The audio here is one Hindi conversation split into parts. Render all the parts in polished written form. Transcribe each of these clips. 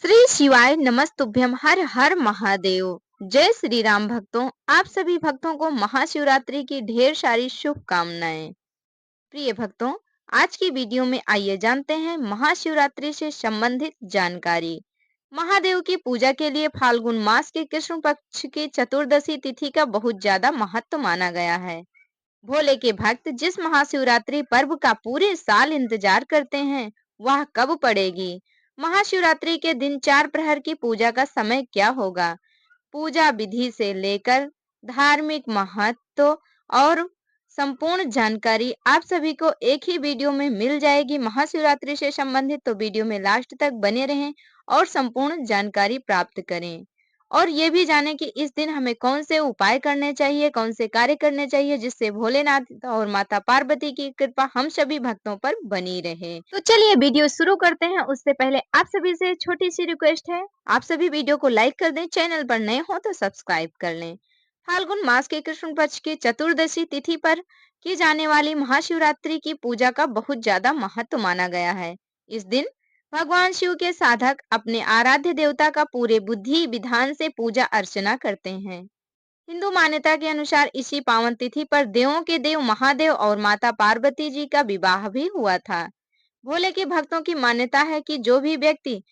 श्री शिवाय नमस्तुभ्यम हर हर महादेव। जय श्री राम भक्तों, आप सभी भक्तों को महाशिवरात्रि की ढेर सारी शुभकामनाएं। प्रिय भक्तों, आज की वीडियो में आइए जानते हैं महाशिवरात्रि से संबंधित जानकारी। महादेव की पूजा के लिए फाल्गुन मास के कृष्ण पक्ष की चतुर्दशी तिथि का बहुत ज्यादा महत्व माना गया है। भोले के भक्त जिस महाशिवरात्रि पर्व का पूरे साल इंतजार करते हैं, वह कब पड़ेगी? महाशिवरात्रि के दिन 4 प्रहर की पूजा का समय क्या होगा? पूजा विधि से लेकर धार्मिक महत्व और संपूर्ण जानकारी आप सभी को एक ही वीडियो में मिल जाएगी महाशिवरात्रि से संबंधित। तो वीडियो में लास्ट तक बने रहें और संपूर्ण जानकारी प्राप्त करें। और ये भी जाने कि इस दिन हमें कौन से उपाय करने चाहिए, कौन से कार्य करने चाहिए, जिससे भोलेनाथ और माता पार्वती की कृपा हम सभी भक्तों पर बनी रहे। तो चलिए वीडियो शुरू करते हैं। उससे पहले आप सभी से छोटी सी रिक्वेस्ट है, आप सभी वीडियो को लाइक कर दें, चैनल पर नए हो तो सब्सक्राइब कर लें। फाल्गुन मास के कृष्ण पक्ष की चतुर्दशी तिथि पर की जाने वाली महाशिवरात्रि की पूजा का बहुत ज्यादा महत्व माना गया है। इस दिन भगवान शिव के साधक अपने आराध्य देवता का पूरे बुद्धि विधान से पूजा अर्चना करते हैं। हिंदू मान्यता के अनुसार इसी पावन तिथि पर देवों के देव महादेव और माता पार्वती जी का विवाह भी हुआ था। भोले के भक्तों की मान्यता है कि जो भी व्यक्ति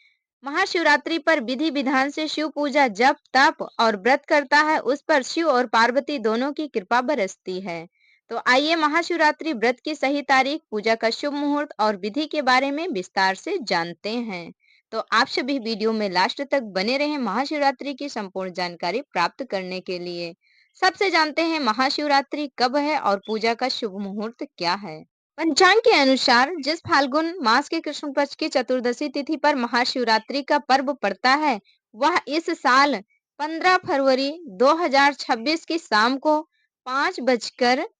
महाशिवरात्रि पर विधि विधान से शिव पूजा जप तप और व्रत करता है, उस पर शिव और पार्वती दोनों की कृपा बरसती है। तो आइए महाशिवरात्रि व्रत की सही तारीख, पूजा का शुभ मुहूर्त और विधि के बारे में विस्तार से जानते हैं। तो आप सभी वीडियो में लास्ट तक बने रहें महाशिवरात्रि की संपूर्ण जानकारी प्राप्त करने के लिए। सबसे जानते हैं महाशिवरात्रि कब है और पूजा का शुभ मुहूर्त क्या है। पंचांग के अनुसार जिस फाल्गुन मास के कृष्ण पक्ष की चतुर्दशी तिथि पर महाशिवरात्रि का पर्व पड़ता है, वह इस साल 15 फरवरी 2026 की शाम को 5:04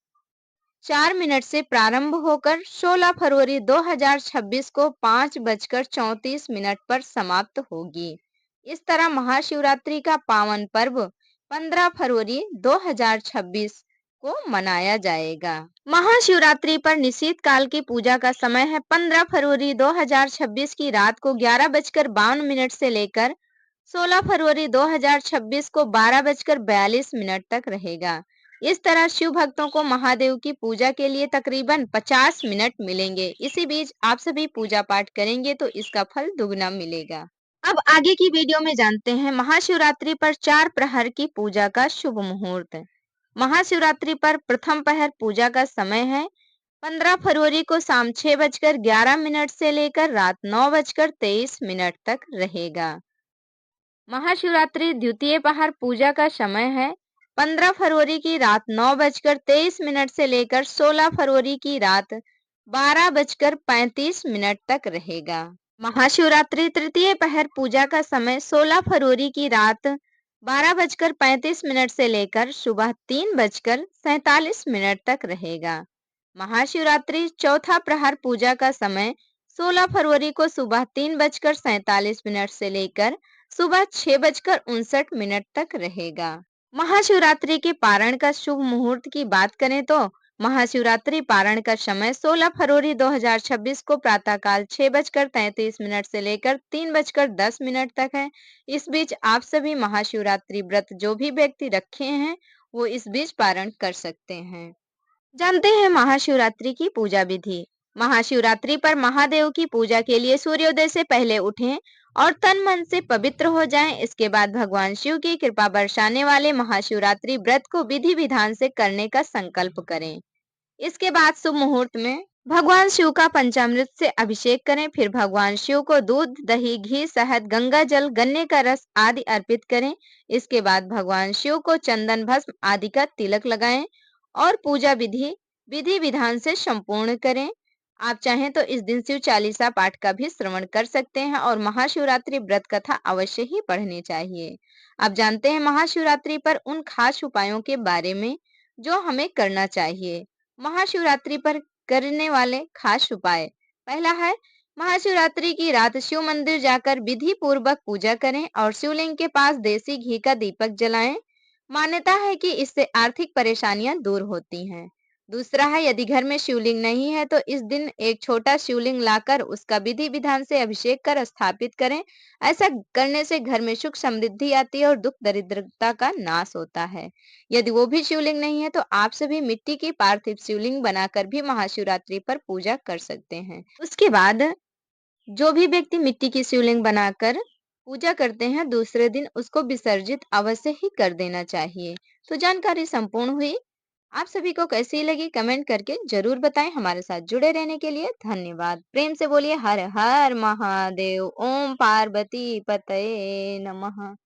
से प्रारंभ होकर 16 फरवरी 2026 को 5:34 पर समाप्त होगी। इस तरह महाशिवरात्रि का पावन पर्व 15 फरवरी 2026 को मनाया जाएगा। महाशिवरात्रि पर निश्चित काल की पूजा का समय है 15 फरवरी 2026 की रात को 11:52 से लेकर 16 फरवरी 2026 को 12:42 तक रहेगा। इस तरह शिव भक्तों को महादेव की पूजा के लिए तकरीबन 50 मिनट मिलेंगे। इसी बीच आप सभी पूजा पाठ करेंगे तो इसका फल दुगना मिलेगा। अब आगे की वीडियो में जानते हैं महाशिवरात्रि पर 4 प्रहर की पूजा का शुभ मुहूर्त। महाशिवरात्रि पर प्रथम पहर पूजा का समय है 15 फरवरी को शाम 6:11 से लेकर रात 9:23 तक रहेगा। महाशिवरात्रि द्वितीय पहर पूजा का समय है 15 फरवरी की रात 9:23 से लेकर 16 फरवरी की रात 12:35 तक रहेगा। महाशिवरात्रि तृतीय पहर पूजा का समय 16 फरवरी की रात 12:35 से लेकर सुबह 3:47 तक रहेगा। महाशिवरात्रि चौथा प्रहर पूजा का समय 16 फरवरी को सुबह 3:47 से लेकर सुबह 6:59 तक रहेगा। महाशिवरात्रि के पारण का शुभ मुहूर्त की बात करें तो महाशिवरात्रि पारण का समय 16 फरवरी 2026 को प्रातःकाल 6:33 से लेकर 3:10 तक है। इस बीच आप सभी महाशिवरात्रि व्रत जो भी व्यक्ति रखे हैं वो इस बीच पारण कर सकते हैं। जानते हैं महाशिवरात्रि की पूजा विधि। महाशिवरात्रि पर महादेव की पूजा के लिए सूर्योदय से पहले उठें और तन मन से पवित्र हो जाएं। इसके बाद भगवान शिव की कृपा बरसाने वाले महाशिवरात्रि व्रत को विधि विधान से करने का संकल्प करें। इसके बाद शुभ मुहूर्त में भगवान शिव का पंचामृत से अभिषेक करें। फिर भगवान शिव को दूध, दही, घी, शहद, गंगा जल, गन्ने का रस आदि अर्पित करें। इसके बाद भगवान शिव को चंदन, भस्म आदि का तिलक लगाएं और पूजा विधि विधि विधान से संपूर्ण करें। आप चाहें तो इस दिन शिव चालीसा पाठ का भी श्रवण कर सकते हैं और महाशिवरात्रि व्रत कथा अवश्य ही पढ़नी चाहिए। अब जानते हैं महाशिवरात्रि पर उन खास उपायों के बारे में जो हमें करना चाहिए। महाशिवरात्रि पर करने वाले खास उपाय। पहला है महाशिवरात्रि की रात शिव मंदिर जाकर विधि पूर्वक पूजा करें और शिवलिंग के पास देसी घी का दीपक जलाएं। मान्यता है कि इससे आर्थिक परेशानियां दूर होती हैं। दूसरा है, यदि घर में शिवलिंग नहीं है तो इस दिन एक छोटा शिवलिंग लाकर उसका विधि विधान से अभिषेक कर स्थापित करें। ऐसा करने से घर में सुख समृद्धि आती है और दुख दरिद्रता का नाश होता है। यदि वो भी शिवलिंग नहीं है तो आप सभी मिट्टी की पार्थिव शिवलिंग बनाकर भी महाशिवरात्रि पर पूजा कर सकते हैं। उसके बाद जो भी व्यक्ति मिट्टी की शिवलिंग बनाकर पूजा करते हैं, दूसरे दिन उसको विसर्जित अवश्य ही कर देना चाहिए। तो जानकारी संपूर्ण हुई। आप सभी को कैसी लगी कमेंट करके जरूर बताएं। हमारे साथ जुड़े रहने के लिए धन्यवाद। प्रेम से बोलिए हर हर महादेव। ओम पार्वती पतये नमः।